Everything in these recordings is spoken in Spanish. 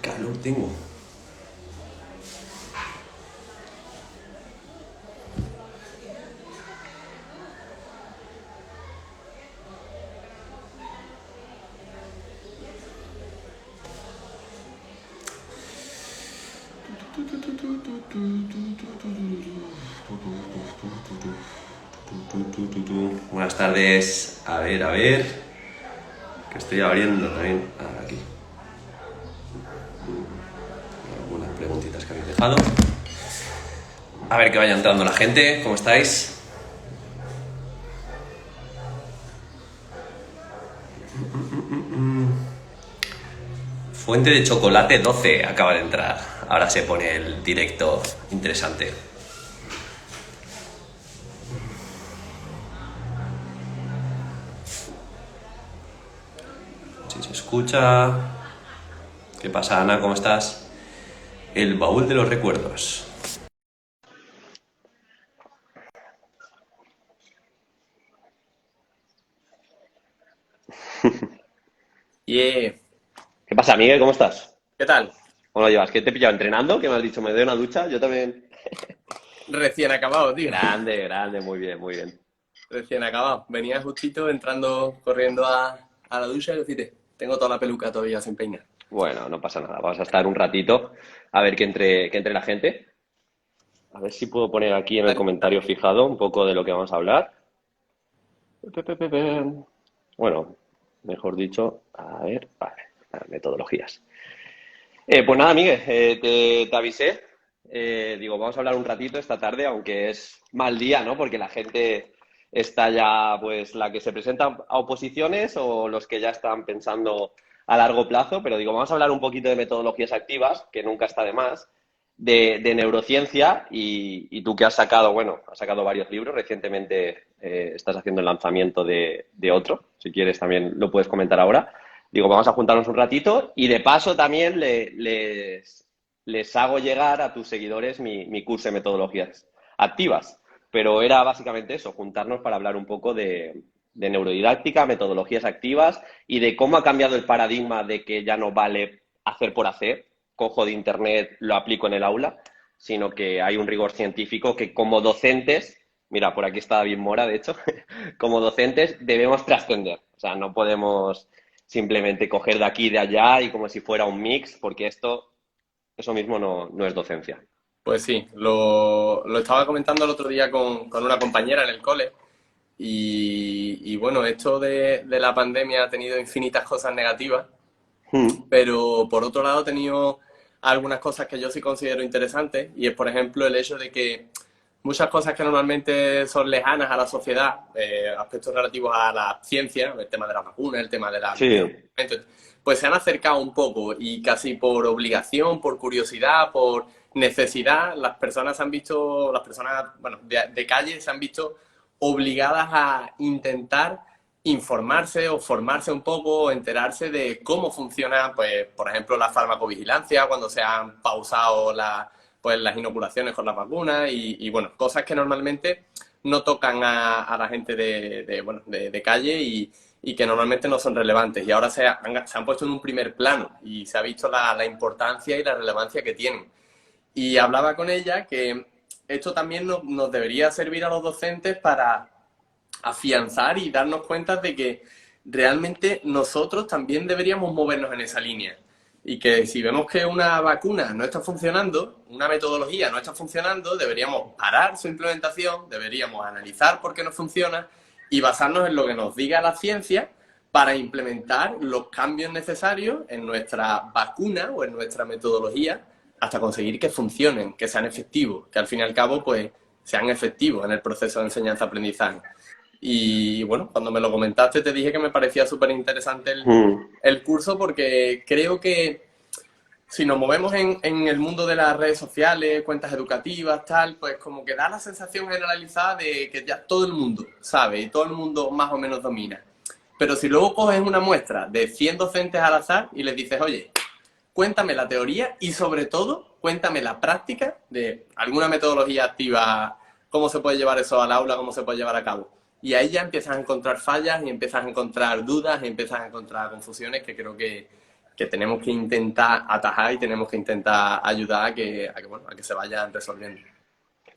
calor tengo. Buenas tardes. A ver. Que estoy abriendo también. Aquí. Algunas preguntitas que habéis dejado. A ver que vaya entrando la gente. ¿Cómo estáis? Fuente de chocolate 12 acaba de entrar. Ahora se pone el directo interesante. Si se escucha. ¿Qué pasa, Ana? ¿Cómo estás? El baúl de los recuerdos. Yeah. ¿Qué pasa, Miguel? ¿Cómo estás? ¿Qué tal? ¿Cómo lo llevas? ¿Qué te he pillado entrenando? ¿Qué me has dicho? ¿Me doy una ducha? Yo también. Recién acabado, tío. Grande, muy bien, muy bien. Recién acabado. Venía justito entrando, corriendo a la ducha y decirte, tengo toda la peluca todavía sin peinar. Bueno, no pasa nada. Vamos a estar un ratito a ver que entre la gente. A ver si puedo poner aquí en el comentario fijado un poco de lo que vamos a hablar. Bueno, mejor dicho, a ver, vale, metodologías. Pues nada, Miguel, te avisé. Digo, vamos a hablar un ratito esta tarde, aunque es mal día, ¿no? Porque la gente está ya, pues, la que se presenta a oposiciones o los que ya están pensando a largo plazo. Pero digo, vamos a hablar un poquito de metodologías activas, que nunca está de más, de neurociencia y tú que has sacado, bueno, has sacado varios libros. Recientemente estás haciendo el lanzamiento de otro. Si quieres también lo puedes comentar ahora. Digo, vamos a juntarnos un ratito y de paso también les hago llegar a tus seguidores mi curso de metodologías activas. Pero era básicamente eso, juntarnos para hablar un poco de neurodidáctica, metodologías activas y de cómo ha cambiado el paradigma de que ya no vale hacer por hacer, cojo de internet, lo aplico en el aula, sino que hay un rigor científico que como docentes, mira, por aquí está David Mora, de hecho, como docentes debemos trascender. O sea, no podemos simplemente coger de aquí y de allá y como si fuera un mix, porque eso mismo no es docencia. Pues sí, lo estaba comentando el otro día con una compañera en el cole y bueno, esto de la pandemia ha tenido infinitas cosas negativas, Mm. pero por otro lado ha tenido algunas cosas que yo sí considero interesantes y es, por ejemplo, el hecho de que muchas cosas que normalmente son lejanas a la sociedad, aspectos relativos a la ciencia, el tema de las vacunas, el tema Sí, del medicamento, pues se han acercado un poco y casi por obligación, por curiosidad, por necesidad, las personas se han visto, las personas, bueno, de calle se han visto obligadas a intentar informarse o formarse un poco o enterarse de cómo funciona, pues, por ejemplo, la farmacovigilancia, cuando se han pausado pues, las inoculaciones con las vacunas y, bueno, cosas que normalmente no tocan a la gente bueno, de calle y que normalmente no son relevantes. Y ahora se han puesto en un primer plano y se ha visto la importancia y la relevancia que tienen. Y hablaba con ella que esto también nos debería servir a los docentes para afianzar y darnos cuenta de que realmente nosotros también deberíamos movernos en esa línea. Y que si vemos que una vacuna no está funcionando, una metodología no está funcionando, deberíamos parar su implementación, deberíamos analizar por qué no funciona y basarnos en lo que nos diga la ciencia para implementar los cambios necesarios en nuestra vacuna o en nuestra metodología hasta conseguir que funcionen, que sean efectivos, que al fin y al cabo pues sean efectivos en el proceso de enseñanza-aprendizaje. Y bueno, cuando me lo comentaste te dije que me parecía súper interesante mm, el curso porque creo que si nos movemos en el mundo de las redes sociales, cuentas educativas, tal, pues como que da la sensación generalizada de que ya todo el mundo sabe y todo el mundo más o menos domina. Pero si luego coges una muestra de 100 docentes al azar y les dices, oye, cuéntame la teoría y sobre todo cuéntame la práctica de alguna metodología activa, cómo se puede llevar eso al aula, cómo se puede llevar a cabo. Y ahí ya empiezas a encontrar fallas y empiezas a encontrar dudas y empiezas a encontrar confusiones que creo que tenemos que intentar atajar y tenemos que intentar ayudar a que se vayan resolviendo.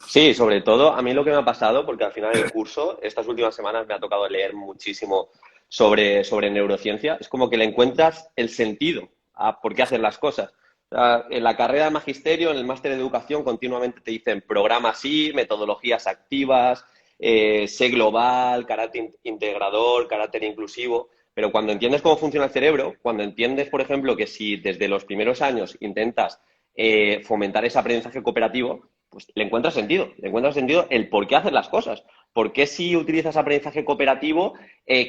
Sí, sobre todo a mí lo que me ha pasado, porque al final del curso, estas últimas semanas me ha tocado leer muchísimo sobre neurociencia, es como que le encuentras el sentido a por qué hacer las cosas. O sea, en la carrera de magisterio, en el máster de educación, continuamente te dicen programa sí, metodologías activas, sé global, carácter integrador, carácter inclusivo, pero cuando entiendes cómo funciona el cerebro, cuando entiendes, por ejemplo, que si desde los primeros años intentas fomentar ese aprendizaje cooperativo, pues le encuentras sentido el por qué hacer las cosas. ¿Por qué si utilizas aprendizaje cooperativo,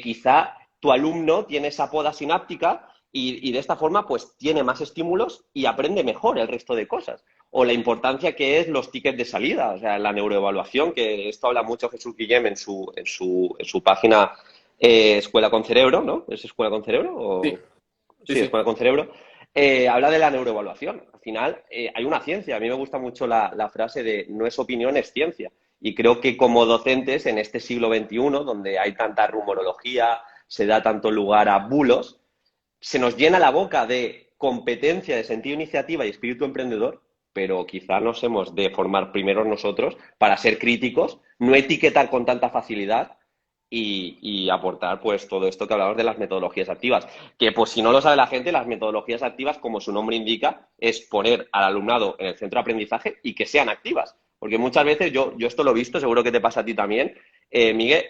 quizá tu alumno tiene esa poda sináptica y de esta forma pues tiene más estímulos y aprende mejor el resto de cosas? O la importancia que es los tickets de salida, o sea, la neuroevaluación, que esto habla mucho Jesús Guillem en su página Escuela con Cerebro, ¿no? ¿Es Escuela con Cerebro? Sí, sí, Sí, sí. Escuela con Cerebro. Habla de la neuroevaluación. Al final, hay una ciencia. A mí me gusta mucho la frase de no es opinión, es ciencia. Y creo que como docentes en este siglo XXI, donde hay tanta rumorología, se da tanto lugar a bulos, se nos llena la boca de competencia, de sentido de iniciativa y espíritu emprendedor, pero quizá nos hemos de formar primero nosotros para ser críticos, no etiquetar con tanta facilidad y aportar pues todo esto que hablamos de las metodologías activas. Que pues si no lo sabe la gente, las metodologías activas, como su nombre indica, es poner al alumnado en el centro de aprendizaje y que sean activas. Porque muchas veces, yo esto lo he visto, seguro que te pasa a ti también, Miguel,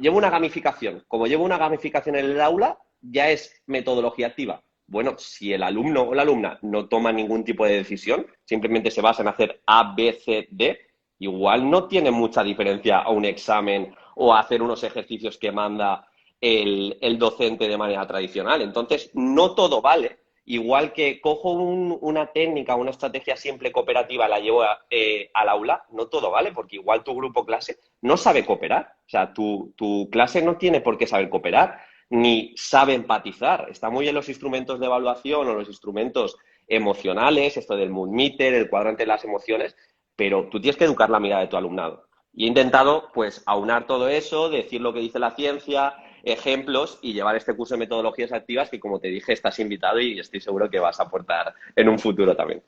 llevo una gamificación. Como llevo una gamificación en el aula, ya es metodología activa. Bueno, si el alumno o la alumna no toma ningún tipo de decisión, simplemente se basa en hacer A, B, C, D, igual no tiene mucha diferencia a un examen o a hacer unos ejercicios que manda el docente de manera tradicional. Entonces, no todo vale. Igual que cojo una técnica, una estrategia simple cooperativa, la llevo al aula, no todo vale, porque igual tu grupo clase no sabe cooperar. O sea, tu clase no tiene por qué saber cooperar, ni sabe empatizar. Está muy bien los instrumentos de evaluación o los instrumentos emocionales, esto del mood meter, el cuadrante de las emociones, pero tú tienes que educar la mirada de tu alumnado. Y he intentado, pues, aunar todo eso, decir lo que dice la ciencia, ejemplos y llevar este curso de metodologías activas que, como te dije, estás invitado y estoy seguro que vas a aportar en un futuro también.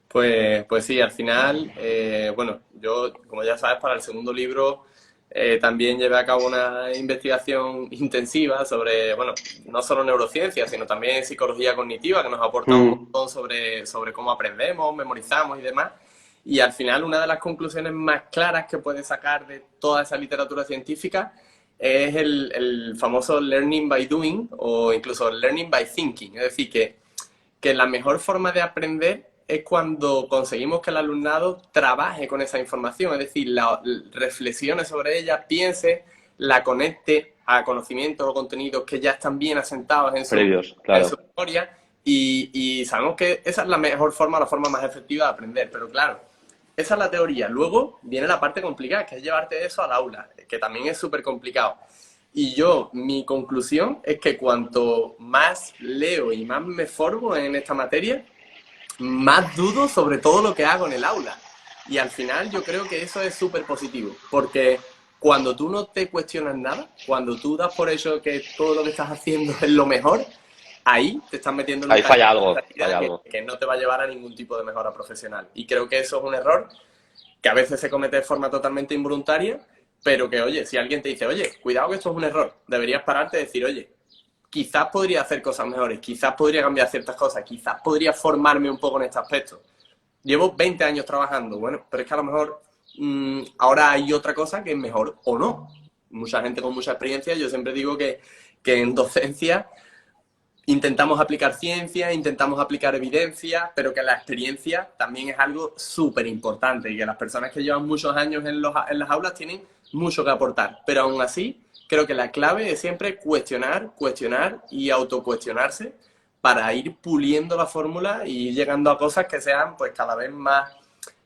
Pues sí, al final, bueno, yo, como ya sabes, para el segundo libro también llevé a cabo una investigación intensiva sobre, bueno, no solo neurociencia, sino también psicología cognitiva, que nos aporta un Mm, montón sobre cómo aprendemos, memorizamos y demás. Y al final, una de las conclusiones más claras que puedes sacar de toda esa literatura científica es el famoso learning by doing o incluso learning by thinking. Es decir, que la mejor forma de aprender es cuando conseguimos que el alumnado trabaje con esa información, es decir, reflexione sobre ella, piense, la conecte a conocimientos o contenidos que ya están bien asentados previos, en su claro. memoria y sabemos que esa es la mejor forma, la forma más efectiva de aprender, pero claro, esa es la teoría. Luego viene la parte complicada, que es llevarte eso al aula, que también es súper complicado. Y yo, mi conclusión es que cuanto más leo y más me formo en esta materia, más dudo sobre todo lo que hago en el aula. Y al final yo creo que eso es súper positivo, porque cuando tú no te cuestionas nada, cuando tú das por hecho que todo lo que estás haciendo es lo mejor, ahí te estás metiendo en un Ahí camino falla de algo, falla realidad algo. que no te va a llevar a ningún tipo de mejora profesional. Y creo que eso es un error que a veces se comete de forma totalmente involuntaria, pero que, oye, si alguien te dice, oye, cuidado que esto es un error, deberías pararte y decir, oye, quizás podría hacer cosas mejores, quizás podría cambiar ciertas cosas, quizás podría formarme un poco en este aspecto. Llevo 20 años trabajando, bueno, pero es que a lo mejor ahora hay otra cosa que es mejor o no. Mucha gente con mucha experiencia, yo siempre digo que en docencia intentamos aplicar ciencia, intentamos aplicar evidencia, pero que la experiencia también es algo súper importante y que las personas que llevan muchos años en las aulas tienen mucho que aportar. Pero aún así, creo que la clave es siempre cuestionar, cuestionar y autocuestionarse para ir puliendo la fórmula y ir llegando a cosas que sean pues cada vez más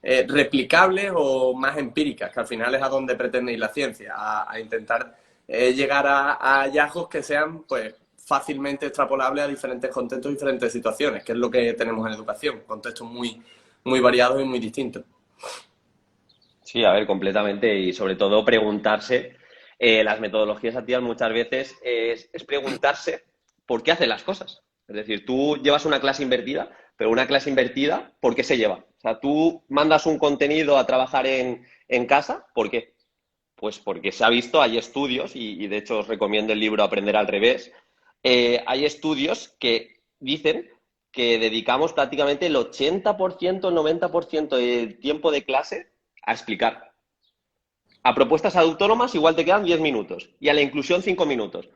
replicables o más empíricas, que al final es a donde pretende ir la ciencia, a intentar llegar a hallazgos que sean pues fácilmente extrapolables a diferentes contextos, diferentes situaciones, que es lo que tenemos en educación, contextos muy variados y muy distintos. Sí, a ver, completamente. Y sobre todo preguntarse, las metodologías activas muchas veces es preguntarse por qué hacen las cosas. Es decir, tú llevas una clase invertida, pero una clase invertida, ¿por qué se lleva? O sea, tú mandas un contenido a trabajar en casa, ¿por qué? Pues porque se ha visto, hay estudios, y de hecho os recomiendo el libro Aprender al revés, hay estudios que dicen que dedicamos prácticamente el 80%, el 90% del tiempo de clase a explicar. A propuestas autónomas igual te quedan 10 minutos y a la inclusión 5 minutos.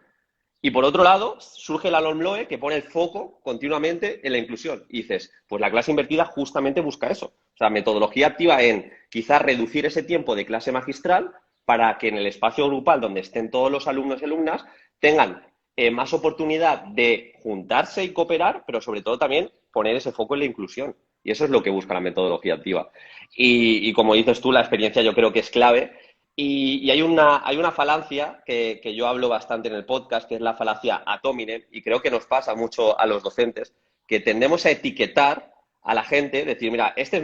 Y por otro lado, surge la LOMLOE que pone el foco continuamente en la inclusión. Y dices, pues la clase invertida justamente busca eso. O sea, metodología activa en quizás reducir ese tiempo de clase magistral para que en el espacio grupal donde estén todos los alumnos y alumnas tengan más oportunidad de juntarse y cooperar, pero sobre todo también poner ese foco en la inclusión. Y eso es lo que busca la metodología activa. Y como dices tú, la experiencia yo creo que es clave. Y hay una falacia que yo hablo bastante en el podcast, que es la falacia ad hominem, y creo que nos pasa mucho a los docentes, que tendemos a etiquetar a la gente, decir, mira, este es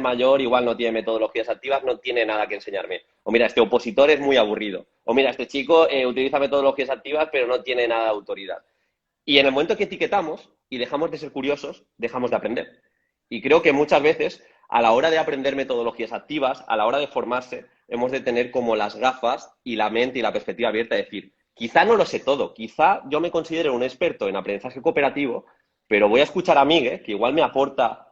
mayor, igual no tiene metodologías activas, no tiene nada que enseñarme. O mira, este opositor es muy aburrido. O mira, este chico utiliza metodologías activas, pero no tiene nada de autoridad. Y en el momento que etiquetamos y dejamos de ser curiosos, dejamos de aprender. Y creo que muchas veces, a la hora de aprender metodologías activas, a la hora de formarse, hemos de tener como las gafas y la mente y la perspectiva abierta, es decir, quizá no lo sé todo, quizá yo me considero un experto en aprendizaje cooperativo, pero voy a escuchar a Miguel, que igual me aporta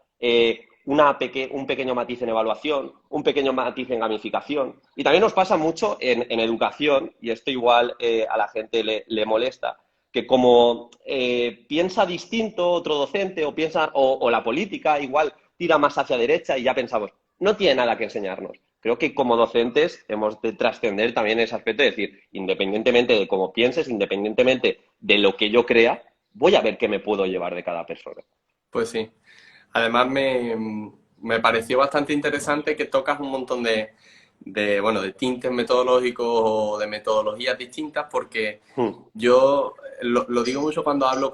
un pequeño matiz en evaluación, un pequeño matiz en gamificación. Y también nos pasa mucho en educación, y esto igual a la gente le molesta, que como piensa distinto otro docente o la política igual tira más hacia derecha y ya pensamos, no tiene nada que enseñarnos. Creo que como docentes hemos de trascender también ese aspecto, es decir, independientemente de cómo pienses, independientemente de lo que yo crea, voy a ver qué me puedo llevar de cada persona. Pues sí. Además me pareció bastante interesante que tocas un montón bueno, de tintes metodológicos o de metodologías distintas, porque yo lo digo mucho cuando hablo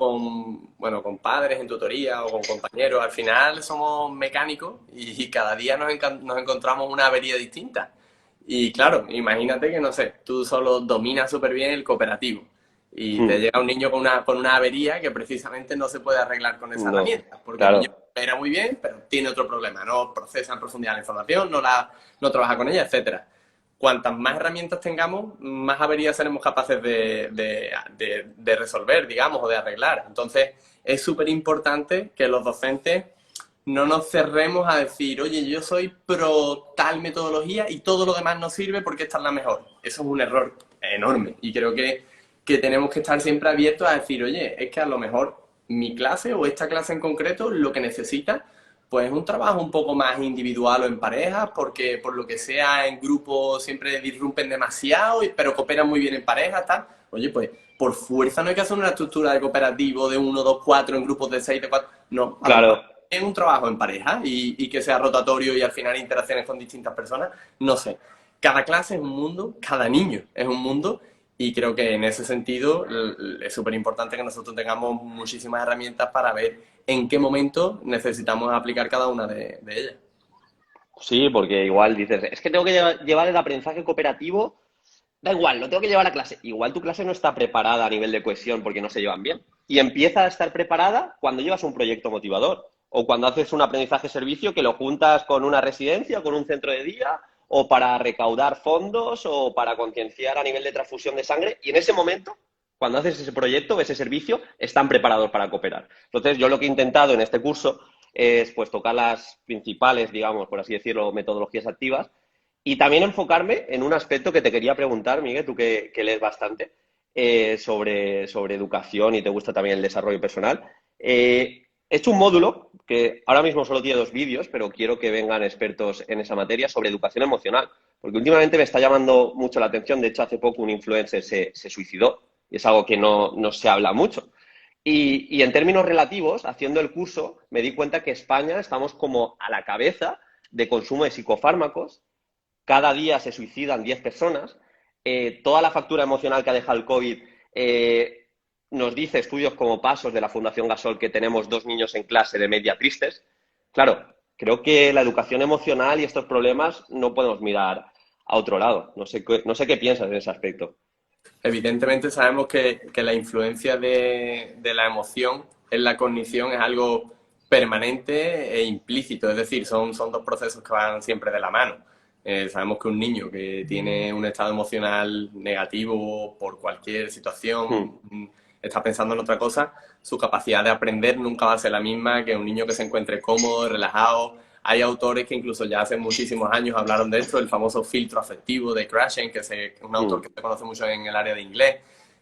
bueno, con padres en tutoría o con compañeros. Al final somos mecánicos y cada día nos encontramos una avería distinta. Y claro, imagínate que, no sé, tú solo dominas súper bien el cooperativo y te llega un niño con una avería que precisamente no se puede arreglar con esa No, herramienta, porque el niño claro, coopera muy bien, pero tiene otro problema, no procesa en profundidad la información, no trabaja con ella, etcétera. Cuantas más herramientas tengamos, más averías seremos capaces de resolver, digamos, o de arreglar. Entonces, es súper importante que los docentes no nos cerremos a decir, oye, yo soy pro tal metodología y todo lo demás no sirve porque esta es la mejor. Eso es un error enorme y creo que tenemos que estar siempre abiertos a decir, oye, es que a lo mejor mi clase o esta clase en concreto lo que necesita pues es un trabajo un poco más individual o en pareja, porque por lo que sea en grupo siempre disrumpen demasiado, pero cooperan muy bien en pareja, tal. Oye, pues por fuerza no hay que hacer una estructura de cooperativo de 1, 2, 4 en grupos de 6, de 4. No, a lo claro. mejor es un trabajo en pareja y que sea rotatorio y al final interacciones con distintas personas. No sé. Cada clase es un mundo, cada niño es un mundo. Y creo que en ese sentido es súper importante que nosotros tengamos muchísimas herramientas para ver en qué momento necesitamos aplicar cada una de ellas. Sí, porque igual dices, es que tengo que llevar el aprendizaje cooperativo, da igual, lo tengo que llevar a clase. Igual tu clase no está preparada a nivel de cohesión porque no se llevan bien. Y empieza a estar preparada cuando llevas un proyecto motivador o cuando haces un aprendizaje servicio que lo juntas con una residencia, con un centro de día o para recaudar fondos o para concienciar a nivel de transfusión de sangre. Y en ese momento, cuando haces ese proyecto, ese servicio, están preparados para cooperar. Entonces, yo lo que he intentado en este curso es pues tocar las principales, digamos, por así decirlo, metodologías activas y también enfocarme en un aspecto que te quería preguntar, Miguel, tú que lees bastante, sobre educación y te gusta también el desarrollo personal. He hecho un módulo que ahora mismo solo tiene 2 vídeos, pero quiero que vengan expertos en esa materia sobre educación emocional, porque últimamente me está llamando mucho la atención. De hecho, hace poco un influencer se suicidó y es algo que no se habla mucho. Y en términos relativos, haciendo el curso, me di cuenta que España estamos como a la cabeza de consumo de psicofármacos. Cada día se suicidan 10 personas. Toda la factura emocional que ha dejado el COVID nos dice estudios como Pasos de la Fundación Gasol que tenemos 2 niños en clase de media tristes. Claro, creo que la educación emocional y estos problemas no podemos mirar a otro lado. No sé qué piensas en ese aspecto. Evidentemente sabemos que la influencia de la emoción en la cognición es algo permanente e implícito, es decir, son dos procesos que van siempre de la mano. Sabemos que un niño que tiene un estado emocional negativo por cualquier Mm, situación, está pensando en otra cosa, su capacidad de aprender nunca va a ser la misma que un niño que se encuentre cómodo, relajado. Hay autores que incluso ya hace muchísimos años hablaron de esto, el famoso filtro afectivo de Krashen, que es un autor mm, que se conoce mucho en el área de inglés.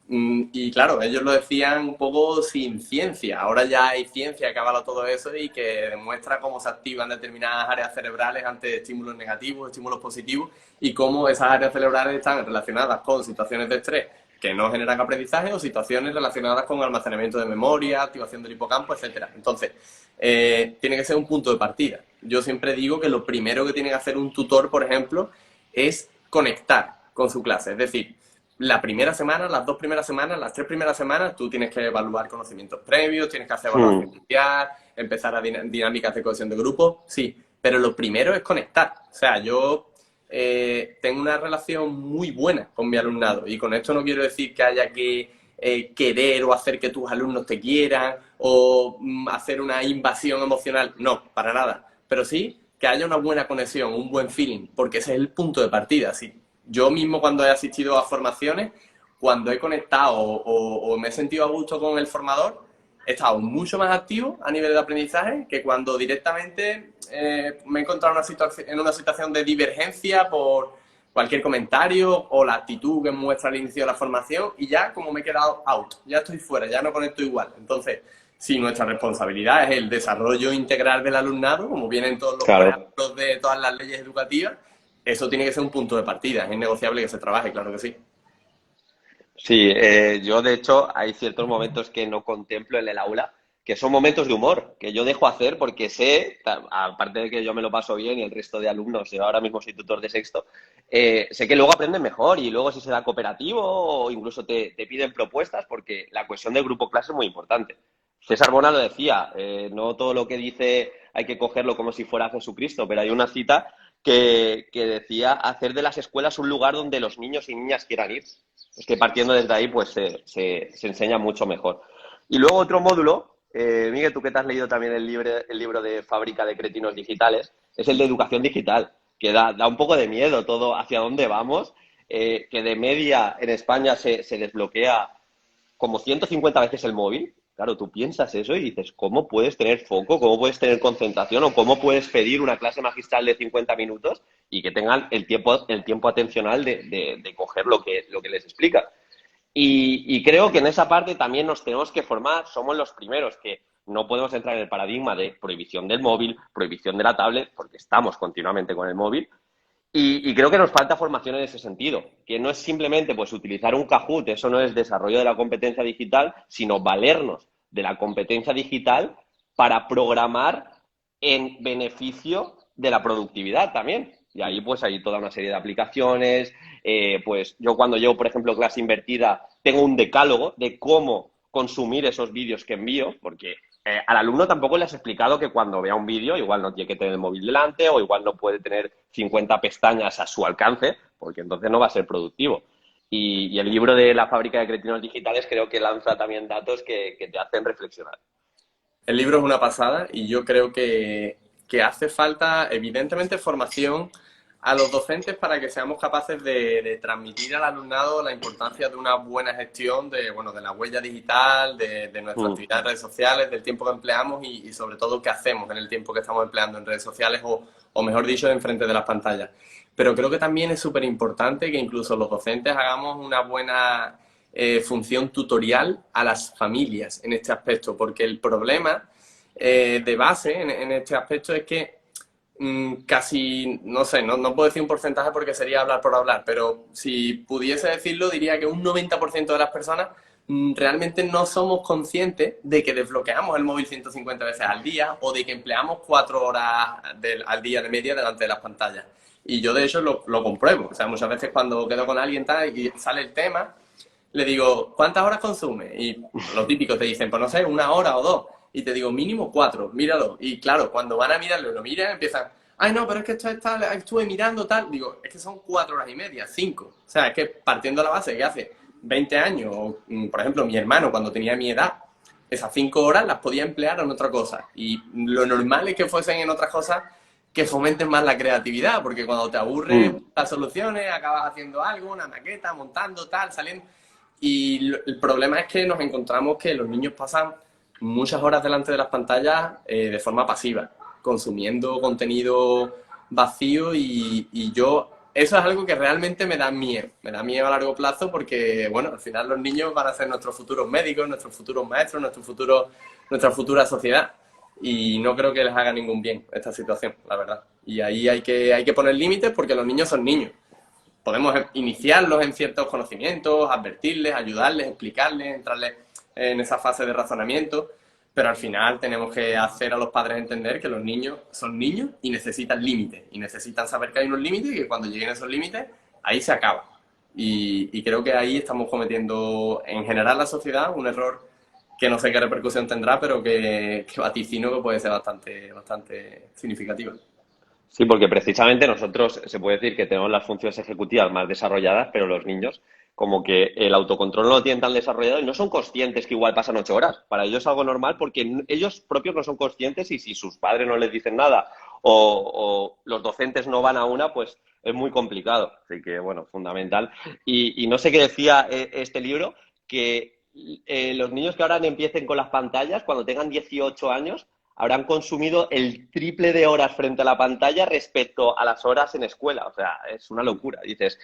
Y claro, ellos lo decían un poco sin ciencia. Ahora ya hay ciencia que avala todo eso y que demuestra cómo se activan determinadas áreas cerebrales ante estímulos negativos, estímulos positivos, y cómo esas áreas cerebrales están relacionadas con situaciones de estrés que no generan aprendizaje o situaciones relacionadas con almacenamiento de memoria, activación del hipocampo, etcétera. Entonces, tiene que ser un punto de partida. Yo siempre digo que lo primero que tiene que hacer un tutor, por ejemplo, es conectar con su clase. Es decir, la primera semana, las 2 primeras semanas, las 3 primeras semanas, tú tienes que evaluar conocimientos previos, tienes que hacer evaluación mm. inicial, empezar a dinámicas de cohesión de grupo, sí, pero lo primero es conectar. O sea, yo tengo una relación muy buena con mi alumnado y con esto no quiero decir que haya que querer o hacer que tus alumnos te quieran o hacer una invasión emocional, no, para nada, pero sí que haya una buena conexión, un buen feeling, porque ese es el punto de partida. Si yo mismo cuando he asistido a formaciones, cuando he conectado o me he sentido a gusto con el formador, he estado mucho más activo a nivel de aprendizaje que cuando directamente me he encontrado en una situación de divergencia por cualquier comentario o la actitud que muestra al inicio de la formación y ya como me he quedado out, ya estoy fuera, ya no conecto igual. Entonces, si nuestra responsabilidad es el desarrollo integral del alumnado, como vienen todos los Claro. preámbulos de todas las leyes educativas, eso tiene que ser un punto de partida. Es innegociable que se trabaje, claro que sí. Sí, yo de hecho hay ciertos momentos que no contemplo en el aula, que son momentos de humor, que yo dejo hacer porque sé, aparte de que yo me lo paso bien y el resto de alumnos, yo ahora mismo soy tutor de sexto, sé que luego aprenden mejor y luego si se da cooperativo o incluso te piden propuestas porque la cohesión del grupo clase es muy importante. César Bona lo decía, no todo lo que dice hay que cogerlo como si fuera Jesucristo, pero hay una cita que decía hacer de las escuelas un lugar donde los niños y niñas quieran ir. Es que partiendo desde ahí, pues se enseña mucho mejor. Y luego otro módulo, Miguel, tú que te has leído también el libro de Fábrica de Cretinos Digitales, es el de educación digital, que da un poco de miedo todo hacia dónde vamos, que de media en España se desbloquea como 150 veces el móvil. Claro, tú piensas eso y dices, ¿cómo puedes tener foco? ¿Cómo puedes tener concentración? ¿O cómo puedes pedir una clase magistral de 50 minutos y que tengan el tiempo atencional de coger lo que les explica? Y creo que en esa parte también nos tenemos que formar, somos los primeros que no podemos entrar en el paradigma de prohibición del móvil, prohibición de la tablet, porque estamos continuamente con el móvil, y creo que nos falta formación en ese sentido, que no es simplemente pues utilizar un Kahoot, eso no es desarrollo de la competencia digital, sino valernos de la competencia digital para programar en beneficio de la productividad también. Y ahí pues hay toda una serie de aplicaciones, pues yo cuando llevo, por ejemplo, clase invertida, tengo un decálogo de cómo consumir esos vídeos que envío, porque al alumno tampoco le has explicado que cuando vea un vídeo igual no tiene que tener el móvil delante o igual no puede tener 50 pestañas a su alcance, porque entonces no va a ser productivo. Y el libro de la fábrica de cretinos digitales creo que lanza también datos que te hacen reflexionar. El libro es una pasada y yo creo que hace falta, evidentemente, formación a los docentes para que seamos capaces de transmitir al alumnado la importancia de una buena gestión de, bueno, de la huella digital, de nuestra Mm, actividad en redes sociales, del tiempo que empleamos y sobre todo qué hacemos en el tiempo que estamos empleando en redes sociales o mejor dicho, enfrente de las pantallas. Pero creo que también es súper importante que incluso los docentes hagamos una buena función tutorial a las familias en este aspecto, porque el problema de base en este aspecto es que casi, no sé, no puedo decir un porcentaje porque sería hablar por hablar, pero si pudiese decirlo, diría que un 90% de las personas realmente no somos conscientes de que desbloqueamos el móvil 150 veces al día o de que empleamos 4 horas al día de media delante de las pantallas. Y yo de hecho lo compruebo. O sea, muchas veces cuando quedo con alguien tal y sale el tema, le digo, ¿cuántas horas consume? Y los típicos te dicen, pues no sé, 1 hora o 2. Y te digo, mínimo 4, míralo. Y claro, cuando van a mirarlo y lo miran, empiezan, ay no, pero es que esto es tal, estuve mirando tal. Digo, es que son 4 horas y media, 5. O sea, es que partiendo de la base que hace 20 años, o, por ejemplo, mi hermano cuando tenía mi edad, esas 5 horas las podía emplear en otra cosa. Y lo normal es que fuesen en otras cosas que fomenten más la creatividad, porque cuando te aburres, las soluciones, acabas haciendo algo, una maqueta, montando, tal, saliendo. Y el problema es que nos encontramos que los niños pasan muchas horas delante de las pantallas de forma pasiva, consumiendo contenido vacío y yo, eso es algo que realmente me da miedo a largo plazo porque, bueno, al final los niños van a ser nuestros futuros médicos, nuestros futuros maestros, nuestra futura sociedad y no creo que les haga ningún bien esta situación, la verdad. Y ahí hay que poner límites porque los niños son niños. Podemos iniciarlos en ciertos conocimientos, advertirles, ayudarles, explicarles, entrarles en esa fase de razonamiento, pero al final tenemos que hacer a los padres entender que los niños son niños y necesitan límites, y necesitan saber que hay unos límites y que cuando lleguen esos límites, ahí se acaba. Y creo que ahí estamos cometiendo, en general, la sociedad, un error que no sé qué repercusión tendrá, pero que vaticino que puede ser bastante significativo. Sí, porque precisamente nosotros se puede decir que tenemos las funciones ejecutivas más desarrolladas, pero los niños como que el autocontrol no lo tienen tan desarrollado y no son conscientes que igual pasan 8 horas. Para ellos es algo normal porque ellos propios no son conscientes y si sus padres no les dicen nada o los docentes no van a una, pues es muy complicado. Así que, bueno, fundamental. Y no sé qué decía este libro, que los niños que ahora empiecen con las pantallas, cuando tengan 18 años, habrán consumido el triple de horas frente a la pantalla respecto a las horas en escuela. O sea, es una locura. Dices,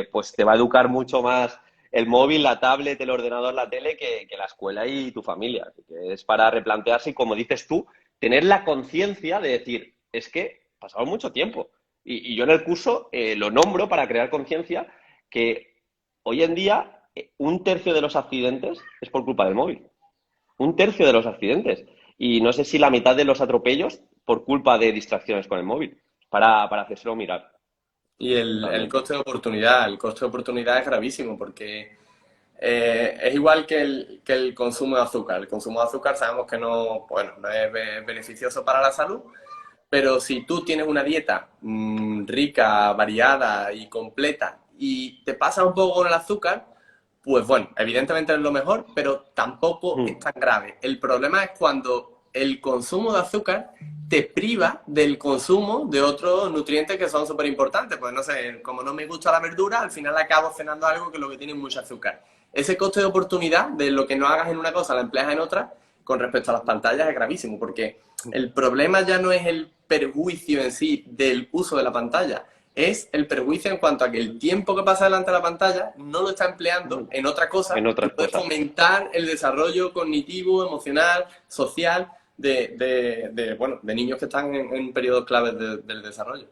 pues te va a educar mucho más el móvil, la tablet, el ordenador, la tele que la escuela y tu familia. Así que es para replantearse y, como dices tú, tener la conciencia de decir, es que pasamos mucho tiempo. Y yo en el curso lo nombro para crear conciencia que hoy en día un tercio de los accidentes es por culpa del móvil. Un tercio de los accidentes. Y no sé si la mitad de los atropellos por culpa de distracciones con el móvil, para hacérselo mirar. Y el Totalmente. coste de oportunidad es gravísimo porque es igual que el consumo de azúcar. El consumo de azúcar sabemos que no, bueno, no es beneficioso para la salud, pero si tú tienes una dieta rica, variada y completa y te pasa un poco con el azúcar, pues bueno, evidentemente es lo mejor, pero tampoco es tan grave. El problema es cuando el consumo de azúcar te priva del consumo de otros nutrientes que son súper importantes. Pues no sé, como no me gusta la verdura, al final acabo cenando algo que es lo que tiene mucho azúcar. Ese coste de oportunidad de lo que no hagas en una cosa, la empleas en otra, con respecto a las pantallas es gravísimo, porque el problema ya no es el perjuicio en sí del uso de la pantalla, es el perjuicio en cuanto a que el tiempo que pasa delante de la pantalla no lo está empleando en otra cosa En que otras puede cosas. fomentar el desarrollo cognitivo, emocional, social de niños que están en periodos claves del desarrollo.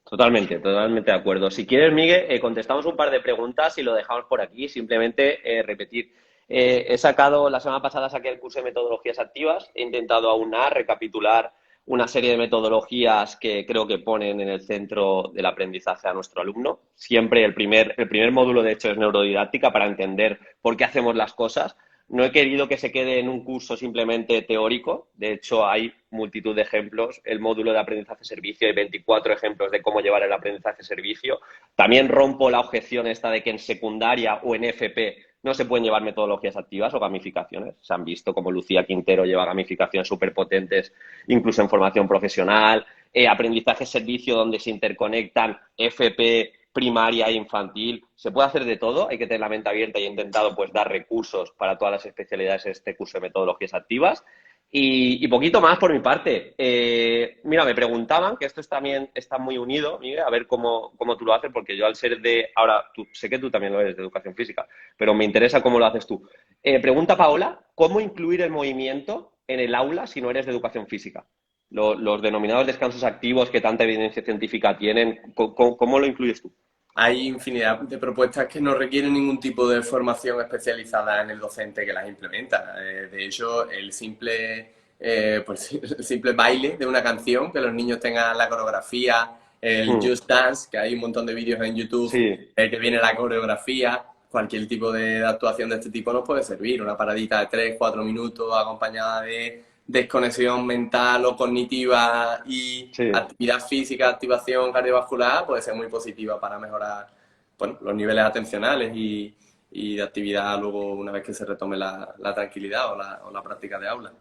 Totalmente, totalmente de acuerdo. Si quieres, Miguel, contestamos un par de preguntas y lo dejamos por aquí. Simplemente repetir. He sacado, la semana pasada saqué el curso de metodologías activas. He intentado aunar, recapitular una serie de metodologías que creo que ponen en el centro del aprendizaje a nuestro alumno. Siempre el primer módulo, de hecho, es neurodidáctica para entender por qué hacemos las cosas. No he querido que se quede en un curso simplemente teórico. De hecho, hay multitud de ejemplos. El módulo de aprendizaje-servicio, hay 24 ejemplos de cómo llevar el aprendizaje-servicio. También rompo la objeción esta de que en secundaria o en FP no se pueden llevar metodologías activas o gamificaciones. Se han visto como Lucía Quintero lleva gamificaciones súper potentes, incluso en formación profesional. Aprendizaje-servicio donde se interconectan FP, primaria e infantil. Se puede hacer de todo, hay que tener la mente abierta y he intentado pues dar recursos para todas las especialidades en este curso de metodologías activas. Y poquito más por mi parte. Mira, me preguntaban, que esto también está muy unido, Miguel, a ver cómo tú lo haces, porque yo al ser ahora, sé que tú también lo eres de educación física, pero me interesa cómo lo haces tú. Pregunta Paola, ¿cómo incluir el movimiento en el aula si no eres de educación física? Los denominados descansos activos que tanta evidencia científica tienen, ¿cómo lo incluyes tú? Hay infinidad de propuestas que no requieren ningún tipo de formación especializada en el docente que las implementa. De hecho, pues, el simple baile de una canción, que los niños tengan la coreografía, el Just Dance, que hay un montón de vídeos en YouTube, Sí, que viene la coreografía, cualquier tipo de actuación de este tipo nos puede servir. Una paradita de 3, 4 minutos acompañada de desconexión mental o cognitiva y sí. actividad física, activación cardiovascular, puede ser muy positiva para mejorar bueno, los niveles atencionales y de actividad luego una vez que se retome la tranquilidad o la práctica de aula.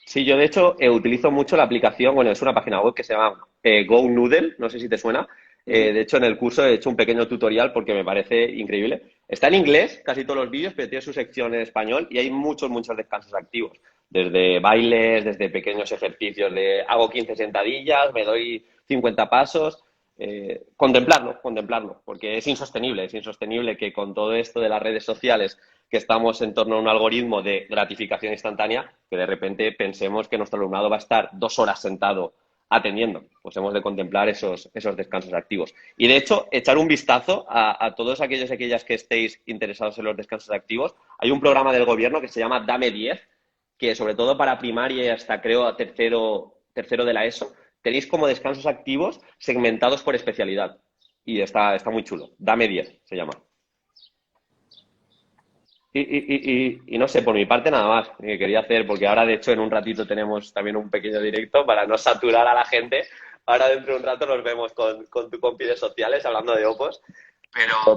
Sí, yo de hecho utilizo mucho la aplicación, bueno, es una página web que se llama Go Noodle, no sé si te suena. Ujú. De hecho, en el curso he hecho un pequeño tutorial porque me parece increíble. Está en inglés, casi todos los vídeos, pero tiene su sección en español y hay muchos, muchos descansos activos. Desde bailes, desde pequeños ejercicios de hago 15 sentadillas, me doy 50 pasos. Contemplarlo, porque es insostenible que con todo esto de las redes sociales, que estamos en torno a un algoritmo de gratificación instantánea, que de repente pensemos que nuestro alumnado va a estar 2 horas sentado atendiendo. Pues hemos de contemplar esos descansos activos. Y de hecho, echar un vistazo a todos aquellos y aquellas que estéis interesados en los descansos activos. Hay un programa del gobierno que se llama Dame 10, que sobre todo para primaria y hasta creo a tercero de la ESO, tenéis como descansos activos segmentados por especialidad. Y está muy chulo. Dame 10 se llama. Y no sé, por mi parte nada más que quería hacer, porque ahora de hecho en un ratito tenemos también un pequeño directo para no saturar a la gente. Ahora dentro de un rato nos vemos con tu compi de sociales hablando de Opos.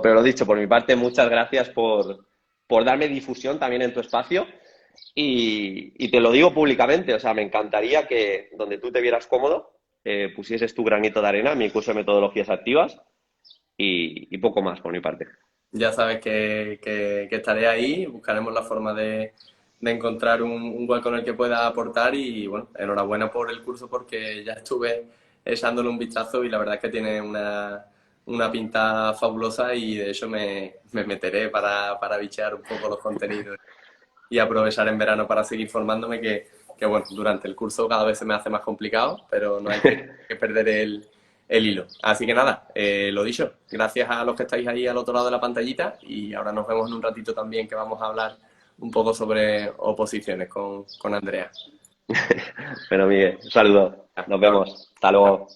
Pero lo dicho, por mi parte, muchas gracias por darme difusión también en tu espacio. Y te lo digo públicamente, o sea, me encantaría que donde tú te vieras cómodo, pusieses tu granito de arena en mi curso de metodologías activas y poco más por mi parte. Ya sabes que estaré ahí, buscaremos la forma de encontrar un hueco en el que pueda aportar y bueno, enhorabuena por el curso porque ya estuve echándole un vistazo y la verdad es que tiene una pinta fabulosa y de hecho me meteré para bichear un poco los contenidos y aprovechar en verano para seguir formándome que bueno, durante el curso cada vez se me hace más complicado, pero no hay que perder el hilo. Así que nada, lo dicho, gracias a los que estáis ahí al otro lado de la pantallita y ahora nos vemos en un ratito también que vamos a hablar un poco sobre oposiciones con Andrea. Bueno, Miguel, un saludo. Nos vemos. Hasta luego.